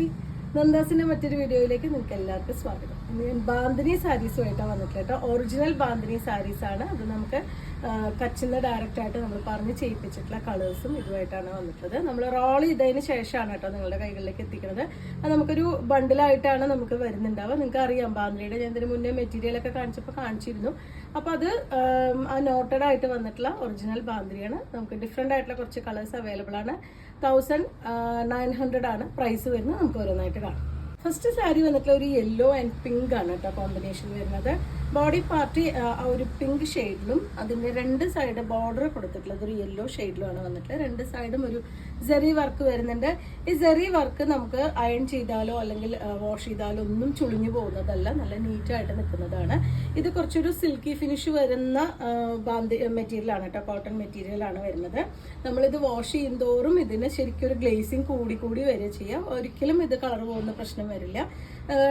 Hi, നന്ദാസിന്റെ മറ്റൊരു വീഡിയോയിലേക്ക് നിങ്ങൾക്ക് എല്ലാവർക്കും സ്വാഗതം. ഞാൻ ബാന്തിനി സാരീസുമായിട്ടാണ് വന്നിട്ടുള്ളത് കേട്ടോ. ഒറിജിനൽ ബാന്തിനി സാരീസ് ആണ്. അത് നമുക്ക് കച്ചിന്ന് ഡയറക്റ്റ് ആയിട്ട് നമ്മൾ പറഞ്ഞ് ചെയ്യിപ്പിച്ചിട്ടുള്ള കളേഴ്സും ഇതുമായിട്ടാണ് വന്നിട്ടുള്ളത്. നമ്മൾ റോൾ ചെയ്തതിന് ശേഷമാണ് കേട്ടോ നിങ്ങളുടെ കൈകളിലേക്ക് എത്തിക്കുന്നത്. അത് നമുക്കൊരു ബണ്ടിലായിട്ടാണ് നമുക്ക് വരുന്നുണ്ടാവുക. നിങ്ങൾക്ക് അറിയാം, ബാന്തിനിയുടെ ഞാൻ ഇതിന് മുന്നേ മെറ്റീരിയലൊക്കെ കാണിച്ചിരുന്നു. അപ്പോൾ അത് ആ നോട്ടഡ് ആയിട്ട് വന്നിട്ടുള്ള ഒറിജിനൽ ബാന്തിനിയാണ്. നമുക്ക് ഡിഫറെൻ്റ് ആയിട്ടുള്ള കുറച്ച് കളേഴ്സ് അവൈലബിൾ ആണ്. 1900 ആണ് പ്രൈസ് വരുന്നത്. നമുക്ക് ഓരോന്നായിട്ട് കാണാം. ഫസ്റ്റ് സാരി വന്നിട്ടുള്ള ഒരു യെല്ലോ ആൻഡ് പിങ്ക് ആണ് കേട്ടോ കോമ്പിനേഷൻ വരുന്നത്. ബോഡി പാർട്ടി ഒരു പിങ്ക് ഷെയ്ഡിലും അതിൻ്റെ രണ്ട് സൈഡ് ബോർഡർ കൊടുത്തിട്ടുള്ളത് ഒരു യെല്ലോ ഷെയ്ഡിലുമാണ് വന്നിട്ടുള്ളത്. രണ്ട് സൈഡും ഒരു ജെറി വർക്ക് വരുന്നുണ്ട്. ഈ ജെറി വർക്ക് നമുക്ക് അയൺ ചെയ്താലോ അല്ലെങ്കിൽ വാഷ് ചെയ്താലോ ഒന്നും ചുളിഞ്ഞു പോകുന്നതല്ല, നല്ല നീറ്റായിട്ട് നിൽക്കുന്നതാണ്. ഇത് കുറച്ചൊരു സിൽക്കി ഫിനിഷ് വരുന്ന മെറ്റീരിയലാണ് കേട്ടോ, കോട്ടൺ മെറ്റീരിയലാണ് വരുന്നത്. നമ്മളിത് വാഷ് ചെയ്യും തോറും ഇതിന് ശരിക്കും ഒരു ഗ്ലേസിങ് കൂടി വരിക ചെയ്യാം. ഒരിക്കലും ഇത് കളർ പോകുന്ന പ്രശ്നം വരില്ല.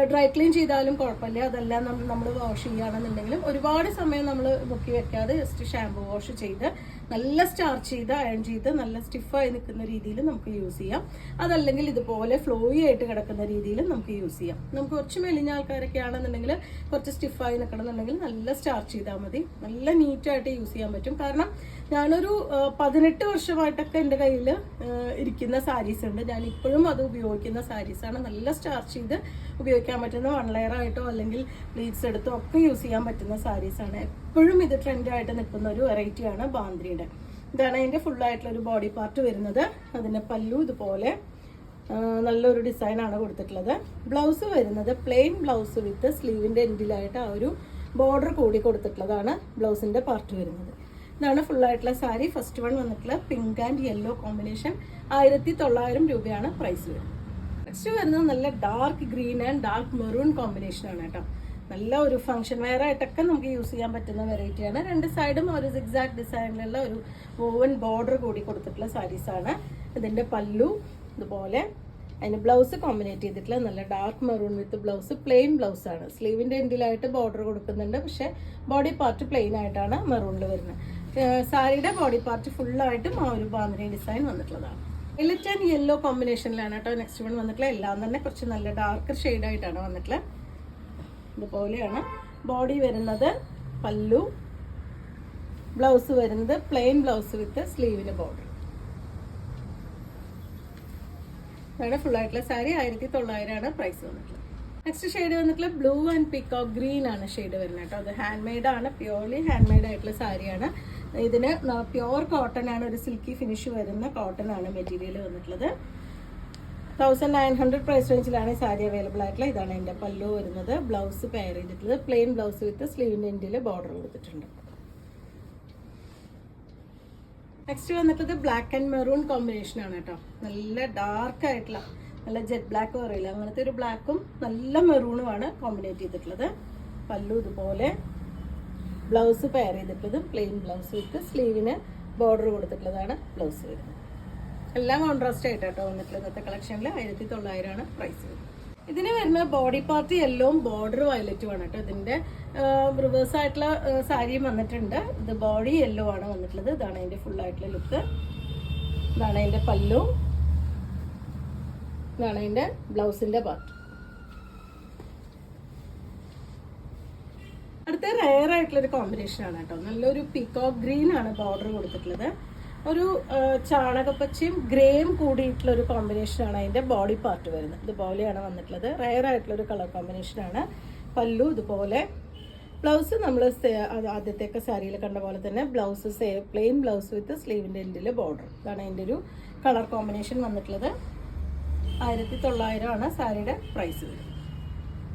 ഡ്രൈ ക്ലീൻ ചെയ്താലും കുഴപ്പമില്ല. അതെല്ലാം നമ്മൾ വാഷ് ചെയ്യുകയാണെന്നുണ്ടെങ്കിലും ഒരുപാട് സമയം നമ്മൾ മുക്കി വെക്കാതെ ജസ്റ്റ് ഷാമ്പു വാഷ് ചെയ്ത് നല്ല സ്റ്റാർച്ച് ചെയ്ത് അയൺ ചെയ്ത് നല്ല സ്റ്റിഫായി നിൽക്കുന്ന രീതിയിൽ നമുക്ക് യൂസ് ചെയ്യാം. അതല്ലെങ്കിൽ ഇതുപോലെ ഫ്ലോയി ആയിട്ട് കിടക്കുന്ന രീതിയിൽ നമുക്ക് യൂസ് ചെയ്യാം. നമുക്ക് കുറച്ച് മെലിഞ്ഞ ആൾക്കാരൊക്കെ ആണെന്നുണ്ടെങ്കിൽ കുറച്ച് സ്റ്റിഫായി നിൽക്കണമെന്നുണ്ടെങ്കിൽ നല്ല സ്റ്റാർച്ച് ചെയ്താൽ മതി. നല്ല നീറ്റായിട്ട് യൂസ് ചെയ്യാൻ പറ്റും. കാരണം ഞാനൊരു 18 വർഷമായിട്ടൊക്കെ എൻ്റെ കയ്യിൽ ഇരിക്കുന്ന സാരീസ് ഉണ്ട്. ഞാൻ ഇപ്പോഴും അത് ഉപയോഗിക്കുന്ന സാരീസാണ്. നല്ല സ്റ്റാർച്ച് ചെയ്ത് ഉപയോഗിക്കാൻ പറ്റുന്ന 1 ലെയർ ആയിട്ടോ അല്ലെങ്കിൽ പ്ലീറ്റ്സ് എടുത്തോ ഒക്കെ യൂസ് ചെയ്യാൻ പറ്റുന്ന സാരീസാണ്. എപ്പോഴും ഇത് ട്രെൻഡായിട്ട് നിൽക്കുന്ന ഒരു വെറൈറ്റിയാണ് ബാന്തിനിയുടെ. ഇതാണ് അതിൻ്റെ ഫുള്ളായിട്ടുള്ള ഒരു ബോഡി പാർട്ട് വരുന്നത്. അതിൻ്റെ പല്ലു ഇതുപോലെ നല്ലൊരു ഡിസൈനാണ് കൊടുത്തിട്ടുള്ളത്. ബ്ലൗസ് വരുന്നത് പ്ലെയിൻ ബ്ലൗസ് വിത്ത് സ്ലീവിൻ്റെ എൻഡിലായിട്ട് ആ ഒരു ബോർഡർ കൂടി കൊടുത്തിട്ടുള്ളതാണ് ബ്ലൗസിൻ്റെ പാർട്ട് വരുന്നത്. ഇതാണ് ഫുള്ളായിട്ടുള്ള സാരി. ഫസ്റ്റ് വൺ വന്നിട്ടുള്ള പിങ്ക് ആൻഡ് യെല്ലോ കോമ്പിനേഷൻ 1900 രൂപയാണ് പ്രൈസ് വരുന്നത്. നെക്സ്റ്റ് വരുന്നത് നല്ല dark green and dark maroon കോമ്പിനേഷനാണ് കേട്ടോ. നല്ല ഒരു ഫംഗ്ഷൻ വെയർ ആയിട്ടൊക്കെ നമുക്ക് യൂസ് ചെയ്യാൻ പറ്റുന്ന വെറൈറ്റിയാണ്. രണ്ട് സൈഡും ഒരു സിഗ്സാഗ് ഡിസൈനിലുള്ള ഒരു വോവൻ ബോർഡർ കൂടി കൊടുത്തിട്ടുള്ള സാരീസാണ്. ഇതിൻ്റെ പല്ലു ഇതുപോലെ. അതിന് ബ്ലൗസ് കോമ്പിനേറ്റ് ചെയ്തിട്ടുള്ള നല്ല dark maroon with blouse plain blouse ആണ്. സ്ലീവിൻ്റെ എൻഡിലായിട്ട് ബോർഡർ കൊടുക്കുന്നുണ്ട്. പക്ഷേ ബോഡി പാർട്ട് പ്ലെയിൻ ആയിട്ടാണ് മെറൂണിൽ വരുന്നത്. സാരിയുടെ ബോഡി പാർട്ട് ഫുള്ളായിട്ടും ആ ഒരു ബാന്തിനി ഡിസൈൻ വന്നിട്ടുള്ളതാണ്. വയലറ്റ് ആൻഡ് യെല്ലോ കോമ്പിനേഷനിലാണ് കേട്ടോ നെക്സ്റ്റ് വൺ വന്നിട്ടുള്ളത്. എല്ലാം തന്നെ കുറച്ച് നല്ല ഡാർക്ക് ഷെയ്ഡായിട്ടാണ് വന്നിട്ടുള്ളത്. ഇതുപോലെയാണ് ബോഡി വരുന്നത്. പല്ലു, ബ്ലൗസ് വരുന്നത് പ്ലെയിൻ ബ്ലൗസ് വിത്ത് സ്ലീവിന് ബോർഡർ. ഇതാണ് ഫുള്ളായിട്ടുള്ള സാരി. 1900 ആണ് പ്രൈസ് വന്നിട്ടുള്ളത്. നെക്സ്റ്റ് ഷെയ്ഡ് വന്നിട്ടുള്ള ബ്ലൂ ആൻഡ് പീകോക്ക് ഗ്രീൻ ആണ് ഷെയ്ഡ് വരുന്നത് കേട്ടോ. അത് ഹാൻഡ് മെയ്ഡ് ആണ്, പ്യൂർലി ഹാൻഡ് മെയ്ഡ് ആയിട്ടുള്ള സാരിയാണ്. ഇതിന് പ്യുവർ കോട്ടൺ ആണ്, ഒരു സിൽക്കി ഫിനിഷ് വരുന്ന കോട്ടൺ ആണ് മെറ്റീരിയൽ വന്നിട്ടുള്ളത്. 1900 പ്രൈസ് റേഞ്ചിലാണ് ഈ സാരി അവൈലബിൾ ആയിട്ടുള്ളത്. ഇതാണ് എൻ്റെ പല്ലു വരുന്നത്. ബ്ലൗസ് പെയർ ചെയ്തിട്ടുള്ളത് പ്ലെയിൻ ബ്ലൗസ് വിത്ത് സ്ലീവിൻ്റെ എൻഡിൽ ബോർഡർ കൊടുത്തിട്ടുണ്ട്. നെക്സ്റ്റ് വന്നിട്ടത് ബ്ലാക്ക് ആൻഡ് മെറൂൺ കോമ്പിനേഷൻ ആണ് കേട്ടോ. നല്ല ഡാർക്ക് ആയിട്ടുള്ള നല്ല ജെറ്റ് ബ്ലാക്ക് പറയില്ല, അങ്ങനത്തെ ഒരു ബ്ലാക്കും നല്ല മെറൂണുമാണ് കോമ്പിനേറ്റ് ചെയ്തിട്ടുള്ളത്. പല്ലു ഇതുപോലെ, ബ്ലൗസ് പെയർ ചെയ്തിട്ടുള്ളത് പ്ലെയിൻ ബ്ലൗസ് വിത്ത് സ്ലീവിന് ബോർഡർ കൊടുത്തിട്ടുള്ളതാണ് ബ്ലൗസ് വരുന്നത്. എല്ലാം കോൺട്രാസ്റ്റ് ആയിട്ടോ വന്നിട്ടുള്ളത്. ഇന്നത്തെ കളക്ഷനിൽ 1900 ആണ് പ്രൈസ് വരുന്നത്. ഇതിന് വരുന്ന ബോഡി പാർട്ട് യെല്ലോവും ബോർഡർ വയലറ്റുമാണ് കേട്ടോ. ഇതിൻ്റെ റിവേഴ്സ് ആയിട്ടുള്ള സാരിയും വന്നിട്ടുണ്ട്. ഇത് ബോഡി യെല്ലോ ആണ് വന്നിട്ടുള്ളത്. ഇതാണ് അതിൻ്റെ ഫുള്ളായിട്ടുള്ള ലുക്ക്. ഇതാണ് അതിൻ്റെ പല്ലു, ഇതാണ് അതിൻ്റെ ബ്ലൗസിൻ്റെ പാർട്ട്. അടുത്ത റെയർ ആയിട്ടുള്ളൊരു കോമ്പിനേഷൻ ആണ് കേട്ടോ. നല്ലൊരു പീകോക്ക് ഗ്രീൻ ആണ് ബോർഡർ കൊടുത്തിട്ടുള്ളത്. ഒരു ചാണകപ്പച്ചയും ഗ്രേയും കൂടിയിട്ടുള്ള ഒരു കോമ്പിനേഷനാണ് അതിൻ്റെ ബോഡി പാർട്ട് വരുന്നത്. ഇതുപോലെയാണ് വന്നിട്ടുള്ളത്. റെയർ ആയിട്ടുള്ളൊരു കളർ കോമ്പിനേഷനാണ്. പല്ലു ഇതുപോലെ. ബ്ലൗസ് നമ്മൾ ആദ്യത്തെയൊക്കെ സാരിയിൽ കണ്ട പോലെ തന്നെ ബ്ലൗസ് പ്ലെയിൻ ബ്ലൗസ് വിത്ത് സ്ലീവിൻ്റെ എൻഡിൽ ബോർഡർ. ഇതാണ് അതിൻ്റെ ഒരു കളർ കോമ്പിനേഷൻ വന്നിട്ടുള്ളത്. 1900 ആണ് സാരിയുടെ പ്രൈസ് വരുന്നത്.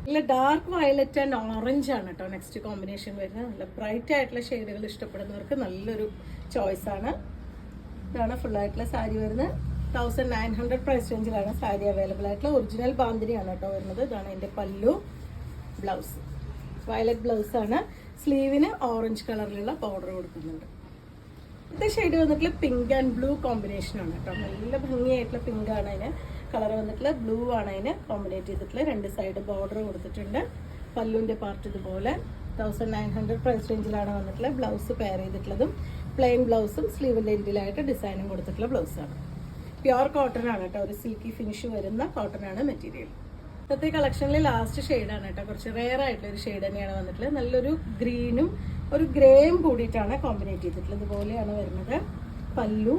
നല്ല ഡാർക്ക് വയലറ്റ് ആൻഡ് ഓറഞ്ച് ആണ് കേട്ടോ നെക്സ്റ്റ് കോമ്പിനേഷൻ വരുന്നത്. നല്ല ബ്രൈറ്റ് ആയിട്ടുള്ള ഷെയ്ഡുകൾ ഇഷ്ടപ്പെടുന്നവർക്ക് നല്ലൊരു ചോയ്സ് ആണ്. ഇതാണ് ഫുള്ളായിട്ടുള്ള സാരി വരുന്നത്. 1900 പ്രൈസ് റേഞ്ചിലാണ് സാരി അവൈലബിൾ ആയിട്ടുള്ള. ഒറിജിനൽ ബാന്തിനിയാണ് കേട്ടോ വരുന്നത്. ഇതാണ് എൻ്റെ പല്ലു, ബ്ലൗസ് വയലറ്റ് ബ്ലൗസ് ആണ്. സ്ലീവിന് ഓറഞ്ച് കളറിലുള്ള ബോർഡർ കൊടുക്കുന്നുണ്ട്. ഇന്നത്തെ ഷെയ്ഡ് വന്നിട്ടുള്ള പിങ്ക് ആൻഡ് ബ്ലൂ കോമ്പിനേഷൻ ആണ് കേട്ടോ. നല്ല ഭംഗിയായിട്ടുള്ള പിങ്ക് ആണ് അതിന് കളർ വന്നിട്ടുള്ള. ബ്ലൂ ആണ് അതിന് കോമ്പിനേറ്റ് ചെയ്തിട്ടുള്ള. രണ്ട് സൈഡ് ബോർഡർ കൊടുത്തിട്ടുണ്ട്. പല്ലുവിൻ്റെ പാർട്ട് ഇതുപോലെ. 1900 പ്രൈസ് റേഞ്ചിലാണ് വന്നിട്ടുള്ളത്. ബ്ലൗസ് പെയർ ചെയ്തിട്ടുള്ളതും പ്ലെയിൻ ബ്ലൗസും സ്ലീവിൻ്റെ എൻഡിലായിട്ട് ഡിസൈനും കൊടുത്തിട്ടുള്ള ബ്ലൗസാണ്. പ്യുർ കോട്ടൺ ആണ് കേട്ടോ, ഒരു സിൽക്കി ഫിനിഷ് വരുന്ന കോട്ടൺ ആണ് മെറ്റീരിയൽ. ഇന്നത്തെ കളക്ഷനിൽ ലാസ്റ്റ് ഷെയ്ഡാണ് കേട്ടോ, കുറച്ച് റെയർ ആയിട്ടുള്ള ഒരു ഷെയ്ഡ് തന്നെയാണ് വന്നിട്ടുള്ളത്. നല്ലൊരു ഗ്രീനും ഒരു ഗ്രേയും കൂടിയിട്ടാണ് കോമ്പിനേറ്റ് ചെയ്തിട്ടുള്ളത്. ഇതുപോലെയാണ് വരുന്നത് പല്ലു.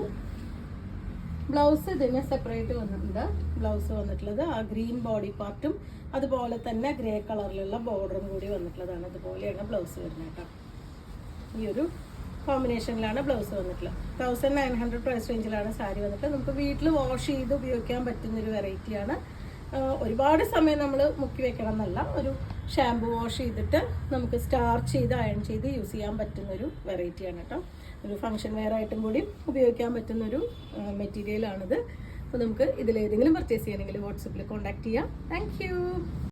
ബ്ലൗസ് ഇതിന് സെപ്പറേറ്റ് വന്നിട്ടുണ്ട്. ബ്ലൗസ് വന്നിട്ടുള്ളത് ആ ഗ്രീൻ ബോഡി പാർട്ടും അതുപോലെ തന്നെ ഗ്രേ കളറിലുള്ള ബോർഡറും കൂടി വന്നിട്ടുള്ളതാണ്. ഇതുപോലെയാണ് ബ്ലൗസ് വരുന്നത് കേട്ടോ. ഈ ഒരു കോമ്പിനേഷനിലാണ് ബ്ലൗസ് വന്നിട്ടുള്ളത്. 1900 പ്രൈസ് റേഞ്ചിലാണ് സാരി വന്നിട്ട്. നമുക്ക് വീട്ടിൽ വാഷ് ചെയ്ത് ഉപയോഗിക്കാൻ പറ്റുന്നൊരു വെറൈറ്റിയാണ്. ഒരുപാട് സമയം നമ്മൾ മുക്കി വെക്കണം എന്നല്ല, ഒരു ഷാമ്പു വാഷ് ചെയ്തിട്ട് നമുക്ക് സ്റ്റാർച്ച് ചെയ്ത് അയൺ ചെയ്ത് യൂസ് ചെയ്യാൻ പറ്റുന്നൊരു വെറൈറ്റിയാണ് കേട്ടോ. ഒരു ഫംഗ്ഷൻ വെയർ ആയിട്ടും കൂടി ഉപയോഗിക്കാൻ പറ്റുന്നൊരു മെറ്റീരിയലാണിത്. അപ്പോൾ നമുക്ക് ഇതിലേതെങ്കിലും പർച്ചേസ് ചെയ്യണമെങ്കിൽ വാട്സപ്പിൽ കോൺടാക്ട് ചെയ്യാം. താങ്ക്